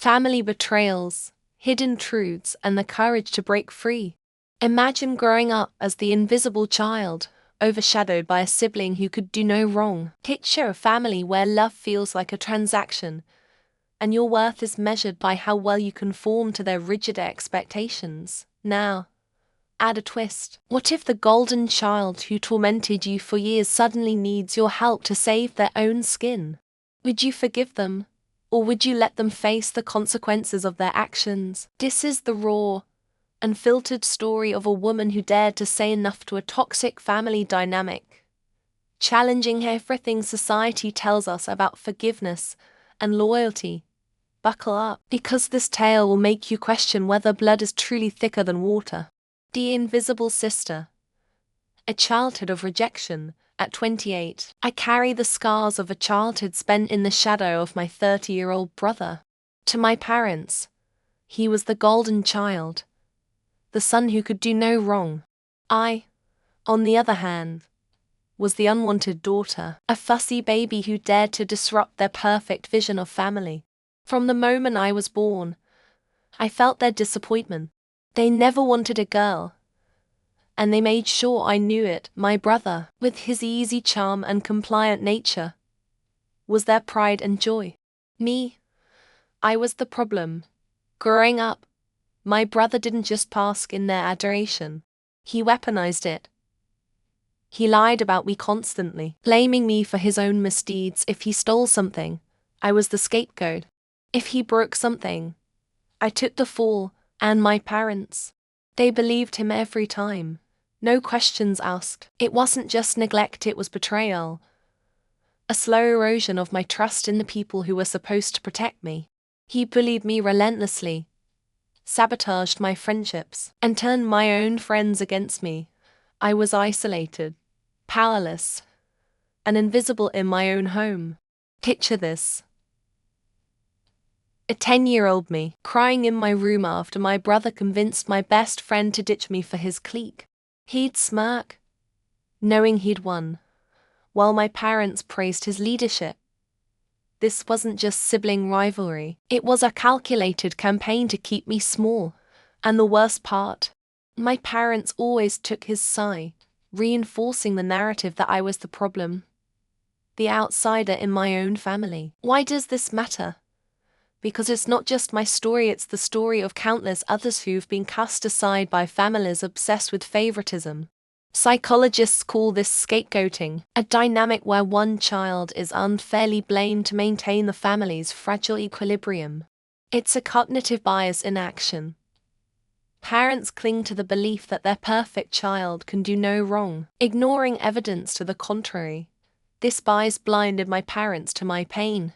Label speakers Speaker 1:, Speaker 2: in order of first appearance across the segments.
Speaker 1: family betrayals, hidden truths, and the courage to break free. Imagine growing up as the invisible child, overshadowed by a sibling who could do no wrong. Picture a family where love feels like a transaction, and your worth is measured by how well you conform to their rigid expectations. Now, add a twist. What if the golden child who tormented you for years suddenly needs your help to save their own skin? Would you forgive them? Or would you let them face the consequences of their actions? This is the raw, unfiltered story of a woman who dared to say enough to a toxic family dynamic, challenging everything society tells us about forgiveness and loyalty. Buckle up, because this tale will make you question whether blood is truly thicker than water. The Invisible Sister. A childhood of rejection. At 28, I carry the scars of a childhood spent in the shadow of my 30-year-old brother. To my parents, he was the golden child, the son who could do no wrong. I, on the other hand, was the unwanted daughter, a fussy baby who dared to disrupt their perfect vision of family. From the moment I was born, I felt their disappointment. They never wanted a girl, and they made sure I knew it. My brother, with his easy charm and compliant nature, was their pride and joy. Me, I was the problem. Growing up, my brother didn't just bask in their adoration. He weaponized it. He lied about me constantly, blaming me for his own misdeeds. If he stole something, I was the scapegoat. If he broke something, I took the fall. And my parents, they believed him every time. No questions asked. It wasn't just neglect, it was betrayal. A slow erosion of my trust in the people who were supposed to protect me. He bullied me relentlessly, sabotaged my friendships, and turned my own friends against me. I was isolated, powerless, and invisible in my own home. Picture this. A 10-year-old me, crying in my room after my brother convinced my best friend to ditch me for his clique. He'd smirk, knowing he'd won, while my parents praised his leadership. This wasn't just sibling rivalry, it was a calculated campaign to keep me small. And the worst part, my parents always took his side, reinforcing the narrative that I was the problem, the outsider in my own family. Why does this matter? Because it's not just my story, it's the story of countless others who've been cast aside by families obsessed with favoritism. Psychologists call this scapegoating, a dynamic where one child is unfairly blamed to maintain the family's fragile equilibrium. It's a cognitive bias in action. Parents cling to the belief that their perfect child can do no wrong, ignoring evidence to the contrary. This bias blinded my parents to my pain.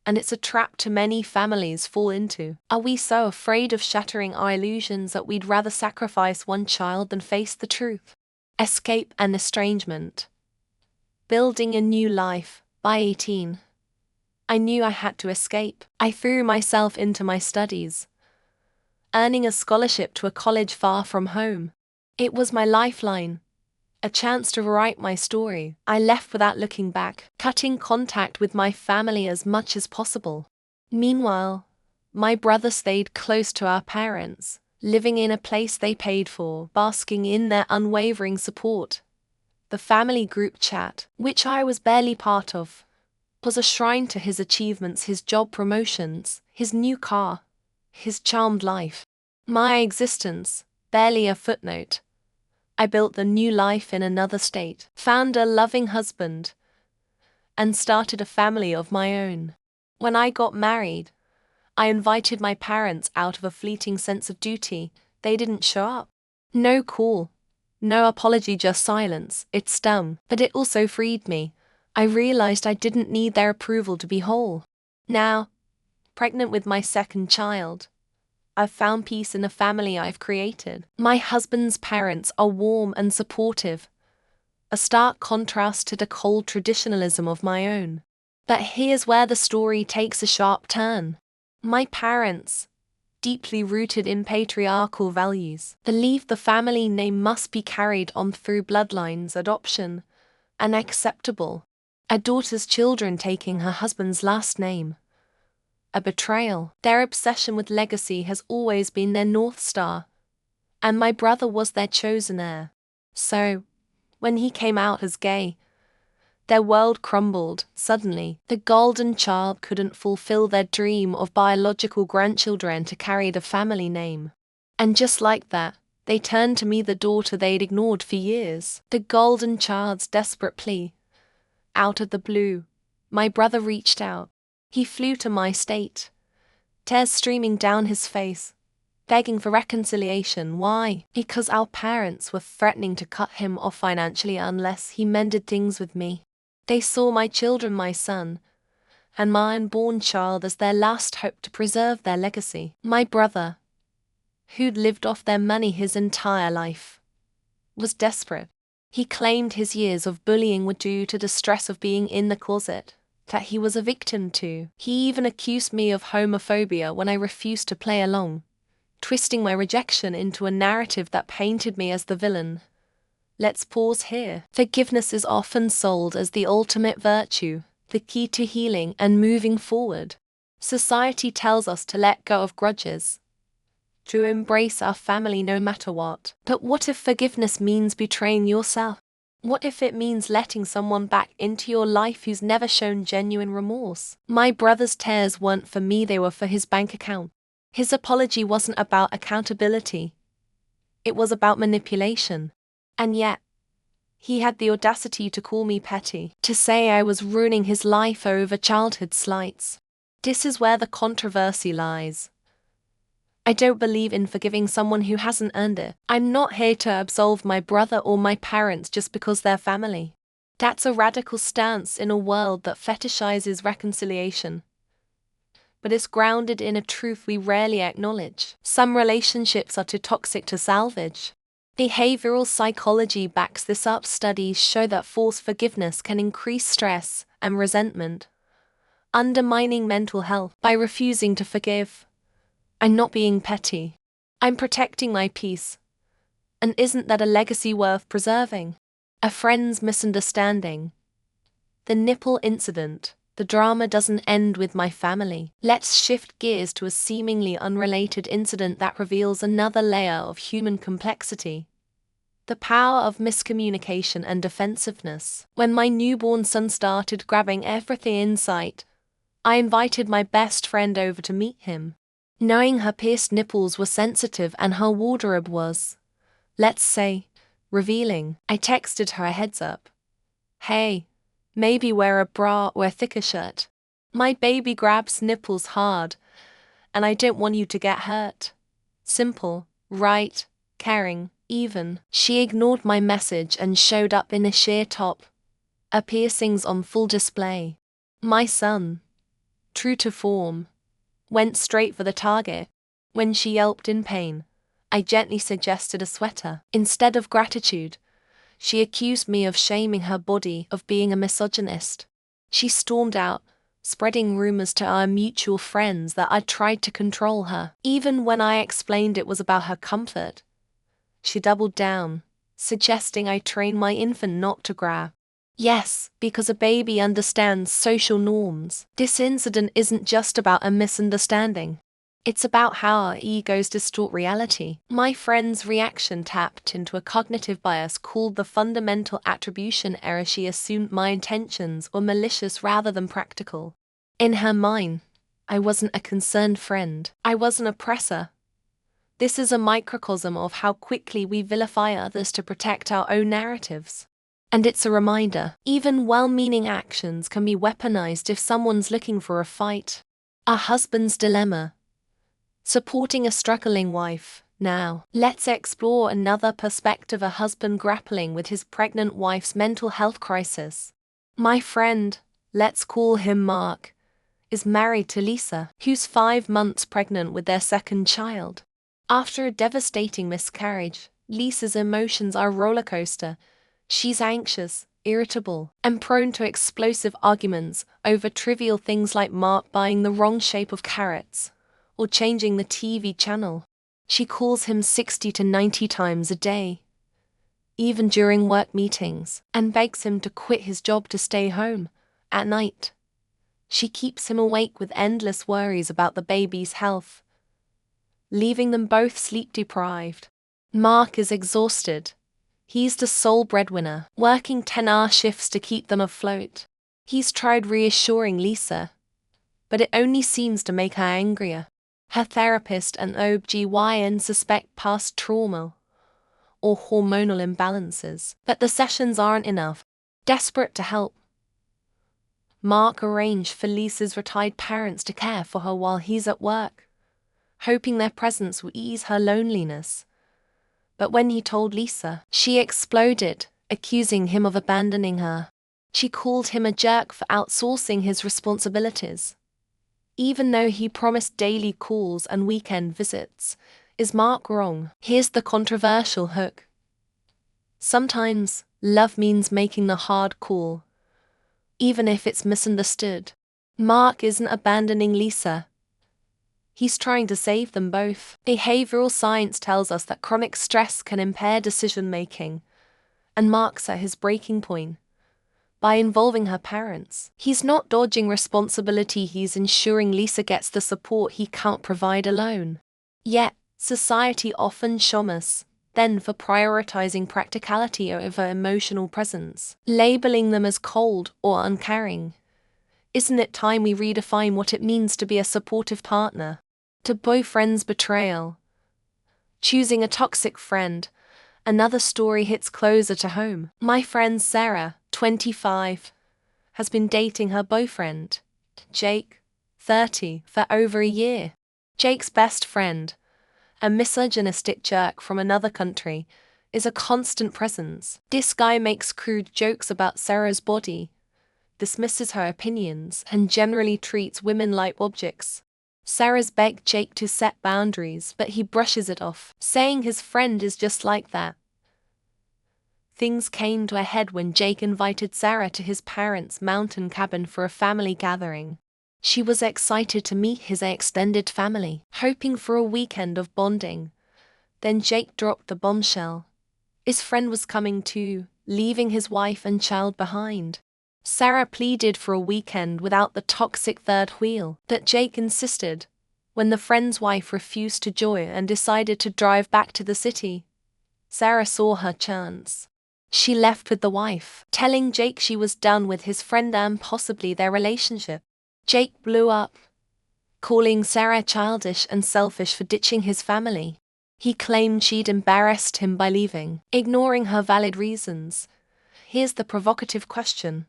Speaker 1: And it's a trap too many families fall into. Are we so afraid of shattering our illusions that we'd rather sacrifice one child than face the truth? Escape and estrangement. Building a new life. By 18, I knew I had to escape. I threw myself into my studies, earning a scholarship to a college far from home. It was my lifeline. A chance to write my story. I left without looking back, cutting contact with my family as much as possible. Meanwhile, my brother stayed close to our parents, living in a place they paid for, basking in their unwavering support. The family group chat, which I was barely part of, was a shrine to his achievements, his job promotions, his new car, his charmed life. My existence, barely a footnote. I built the new life in another state, found a loving husband, and started a family of my own. When I got married, I invited my parents out of a fleeting sense of duty. They didn't show up. No call, no apology, just silence. It stung, but it also freed me. I realized I didn't need their approval to be whole. Now, pregnant with my second child, I've found peace in the family I've created. My husband's parents are warm and supportive, a stark contrast to the cold traditionalism of my own. But here's where the story takes a sharp turn. My parents, deeply rooted in patriarchal values, believe the family name must be carried on through bloodlines, adoption, unacceptable. A daughter's children taking her husband's last name a betrayal. Their obsession with legacy has always been their North Star, and my brother was their chosen heir. So, when he came out as gay, their world crumbled. Suddenly, the golden child couldn't fulfill their dream of biological grandchildren to carry the family name. And just like that, they turned to me, the daughter they'd ignored for years. The golden child's desperate plea. Out of the blue, my brother reached out. He flew to my state, tears streaming down his face, begging for reconciliation. Why? Because our parents were threatening to cut him off financially unless he mended things with me. They saw my children, my son, and my unborn child, as their last hope to preserve their legacy. My brother, who'd lived off their money his entire life, was desperate. He claimed his years of bullying were due to the stress of being in the closet that he was a victim to. He even accused me of homophobia when I refused to play along, twisting my rejection into a narrative that painted me as the villain. Let's pause here. Forgiveness is often sold as the ultimate virtue, the key to healing and moving forward. Society tells us to let go of grudges, to embrace our family no matter what. But what if forgiveness means betraying yourself? What if it means letting someone back into your life who's never shown genuine remorse? My brother's tears weren't for me, they were for his bank account. His apology wasn't about accountability. It was about manipulation. And yet, he had the audacity to call me petty, to say I was ruining his life over childhood slights. This is where the controversy lies. I don't believe in forgiving someone who hasn't earned it. I'm not here to absolve my brother or my parents just because they're family. That's a radical stance in a world that fetishizes reconciliation. But it's grounded in a truth we rarely acknowledge. Some relationships are too toxic to salvage. Behavioral psychology backs this up. Studies show that forced forgiveness can increase stress and resentment, undermining mental health. By refusing to forgive, I'm not being petty. I'm protecting my peace. And isn't that a legacy worth preserving? A friend's misunderstanding, the nipple incident, the drama doesn't end with my family. Let's shift gears to a seemingly unrelated incident that reveals another layer of human complexity. The power of miscommunication and defensiveness. When my newborn son started grabbing everything in sight, I invited my best friend over to meet him. Knowing her pierced nipples were sensitive and her wardrobe was, let's say, revealing, I texted her a heads up. Hey, maybe wear a bra or a thicker shirt. My baby grabs nipples hard, and I don't want you to get hurt. Simple, right, caring, even. She ignored my message and showed up in a sheer top, her piercings on full display. My son, true to form, went straight for the target. When she yelped in pain, I gently suggested a sweater. Instead of gratitude, she accused me of shaming her body, of being a misogynist. She stormed out, spreading rumors to our mutual friends that I'd tried to control her. Even when I explained it was about her comfort, she doubled down, suggesting I train my infant not to grab. Yes, because a baby understands social norms. This incident isn't just about a misunderstanding. It's about how our egos distort reality. My friend's reaction tapped into a cognitive bias called the fundamental attribution error. She assumed my intentions were malicious rather than practical. In her mind, I wasn't a concerned friend. I was an oppressor. This is a microcosm of how quickly we vilify others to protect our own narratives. And it's a reminder, even well-meaning actions can be weaponized if someone's looking for a fight. A husband's dilemma. Supporting a struggling wife. Now, let's explore another perspective: a husband grappling with his pregnant wife's mental health crisis. My friend, let's call him Mark, is married to Lisa, who's 5 months pregnant with their second child. After a devastating miscarriage, Lisa's emotions are a roller coaster. She's anxious, irritable, and prone to explosive arguments over trivial things like Mark buying the wrong shape of carrots or changing the TV channel. She calls him 60 to 90 times a day, even during work meetings, and begs him to quit his job to stay home at night. She keeps him awake with endless worries about the baby's health, leaving them both sleep-deprived. Mark is exhausted. He's the sole breadwinner, working 10-hour shifts to keep them afloat. He's tried reassuring Lisa, but it only seems to make her angrier. Her therapist and OB-GYN suspect past trauma or hormonal imbalances, but the sessions aren't enough. Desperate to help, Mark arranged for Lisa's retired parents to care for her while he's at work, hoping their presence will ease her loneliness. But when he told Lisa, she exploded, accusing him of abandoning her. She called him a jerk for outsourcing his responsibilities. Even though he promised daily calls and weekend visits, is Mark wrong? Here's the controversial hook. Sometimes, love means making the hard call, even if it's misunderstood. Mark isn't abandoning Lisa. He's trying to save them both. Behavioral science tells us that chronic stress can impair decision-making, and Mark's at his breaking point. By involving her parents, he's not dodging responsibility, he's ensuring Lisa gets the support he can't provide alone. Yet, society often shames us then for prioritizing practicality over emotional presence, labeling them as cold or uncaring. Isn't it time we redefine what it means to be a supportive partner? To boyfriend's betrayal. Choosing a toxic friend. Another story hits closer to home. My friend Sarah, 25, has been dating her boyfriend, Jake, 30, for over a year. Jake's best friend, a misogynistic jerk from another country, is a constant presence. This guy makes crude jokes about Sarah's body, dismisses her opinions, and generally treats women like objects. Sarah's begged Jake to set boundaries, but he brushes it off, saying his friend is just like that. Things came to a head when Jake invited Sarah to his parents' mountain cabin for a family gathering. She was excited to meet his extended family, hoping for a weekend of bonding. Then Jake dropped the bombshell. His friend was coming too, leaving his wife and child behind. Sarah pleaded for a weekend without the toxic third wheel, but Jake insisted. When the friend's wife refused to join and decided to drive back to the city, Sarah saw her chance. She left with the wife, telling Jake she was done with his friend and possibly their relationship. Jake blew up, calling Sarah childish and selfish for ditching his family. He claimed she'd embarrassed him by leaving, ignoring her valid reasons. Here's the provocative question.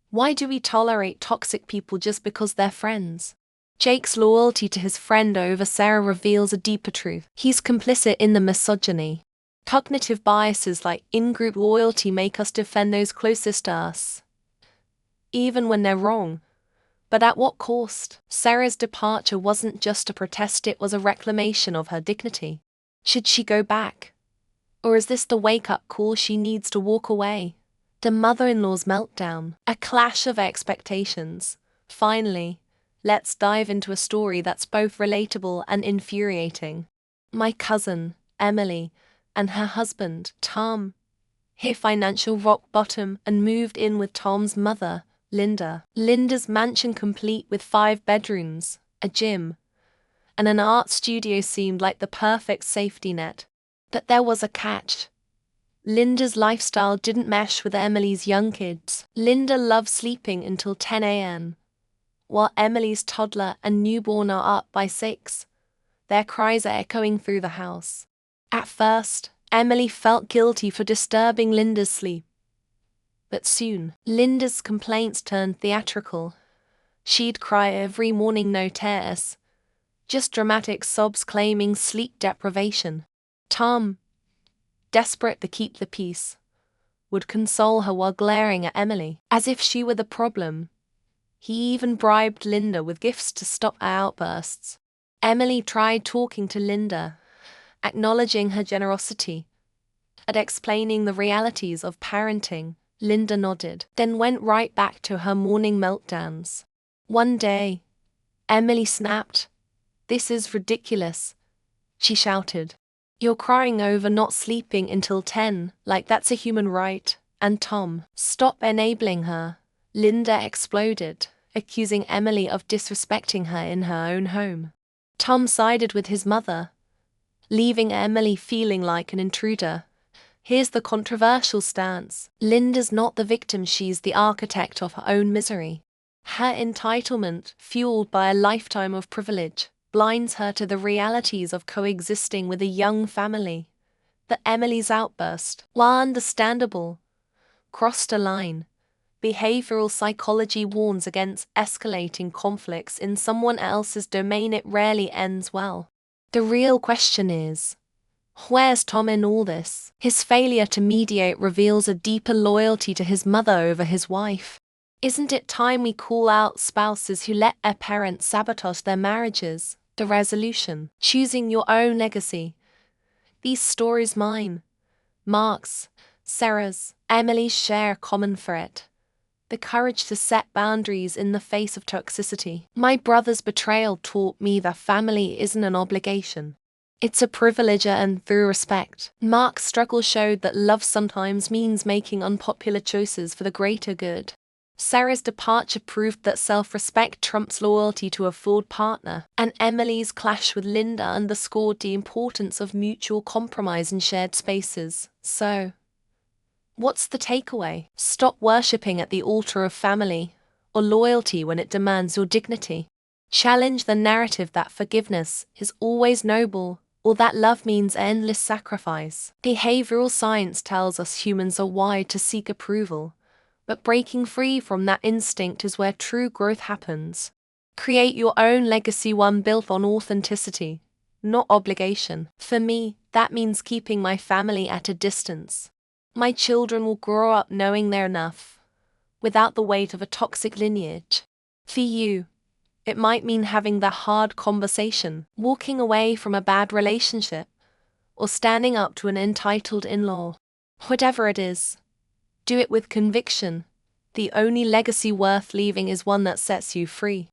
Speaker 1: Why do we tolerate toxic people just because they're friends? Jake's loyalty to his friend over Sarah reveals a deeper truth. He's complicit in the misogyny. Cognitive biases like in-group loyalty make us defend those closest to us, even when they're wrong. But at what cost? Sarah's departure wasn't just a protest, it was a reclamation of her dignity. Should she go back? Or is this the wake-up call she needs to walk away? The mother-in-law's meltdown, a clash of expectations. Finally, let's dive into a story that's both relatable and infuriating. My cousin, Emily, and her husband, Tom, hit financial rock bottom and moved in with Tom's mother, Linda. Linda's mansion, complete with 5 bedrooms, a gym, and an art studio, seemed like the perfect safety net. But there was a catch. Linda's lifestyle didn't mesh with Emily's young kids. Linda loved sleeping until 10 a.m., while Emily's toddler and newborn are up by 6. Their cries are echoing through the house. At first, Emily felt guilty for disturbing Linda's sleep. But soon, Linda's complaints turned theatrical. She'd cry every morning, no tears, just dramatic sobs claiming sleep deprivation. Tom, desperate to keep the peace, would console her while glaring at Emily, as if she were the problem. He even bribed Linda with gifts to stop her outbursts. Emily tried talking to Linda, acknowledging her generosity, and explaining the realities of parenting. Linda nodded, then went right back to her morning meltdowns. One day, Emily snapped. "This is ridiculous," she shouted. "You're crying over not sleeping until 10, like that's a human right." And Tom, "Stop enabling her," Linda exploded. accusing Emily of disrespecting her in her own home. Tom sided with his mother, leaving Emily feeling like an intruder. Here's the controversial stance. Linda's not the victim, she's the architect of her own misery. Her entitlement, fueled by a lifetime of privilege, blinds her to the realities of coexisting with a young family. But Emily's outburst, while understandable, crossed a line. Behavioral psychology warns against escalating conflicts in someone else's domain. It rarely ends well. The real question is, where's Tom in all this? His failure to mediate reveals a deeper loyalty to his mother over his wife. Isn't it time we call out spouses who let their parents sabotage their marriages? The resolution: choosing your own legacy. These stories, mine, Mark's, Sarah's, Emily's, share a common thread: the courage to set boundaries in the face of toxicity. My brother's betrayal taught me that family isn't an obligation. It's a privilege earned through respect. Mark's struggle showed that love sometimes means making unpopular choices for the greater good. Sarah's departure proved that self-respect trumps loyalty to a flawed partner. And Emily's clash with Linda underscored the importance of mutual compromise in shared spaces. So, what's the takeaway? Stop worshipping at the altar of family or loyalty when it demands your dignity. Challenge the narrative that forgiveness is always noble, or that love means endless sacrifice. Behavioral science tells us humans are wired to seek approval, but breaking free from that instinct is where true growth happens. Create your own legacy, one built on authenticity, not obligation. For me, that means keeping my family at a distance. My children will grow up knowing they're enough, without the weight of a toxic lineage. For you, it might mean having that hard conversation, walking away from a bad relationship, or standing up to an entitled in-law. Whatever it is, do it with conviction. The only legacy worth leaving is one that sets you free.